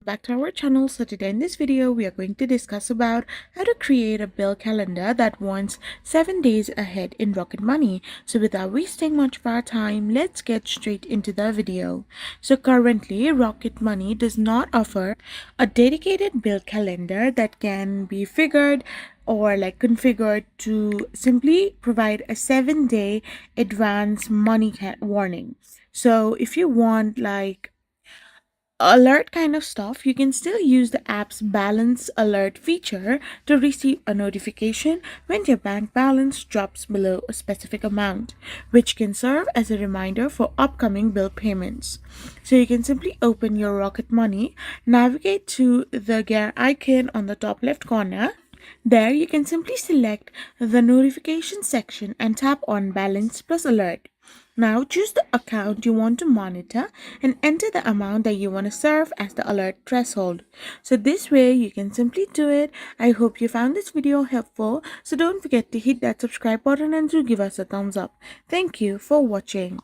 back to our channel. So today in this video we are going to discuss about how to create a bill calendar that runs 7 days ahead in Rocket Money. So without wasting much of our time, let's get straight into the video. So currently Rocket Money does not offer a dedicated bill calendar that can be figured or configured to simply provide a 7-day advance money warning. So if you want alert kind of stuff, you can still use the app's balance alert feature to receive a notification when your bank balance drops below a specific amount, which can serve as a reminder for upcoming bill payments. So you can simply open your Rocket Money, navigate to the gear icon on the top left corner. There you can simply select the notification section and tap on balance plus alert. Now choose the account you want to monitor and enter the amount that you want to serve as the alert threshold. So this way you can simply do it. I hope you found this video helpful. So don't forget to hit that subscribe button and to give us a thumbs up. Thank you for watching.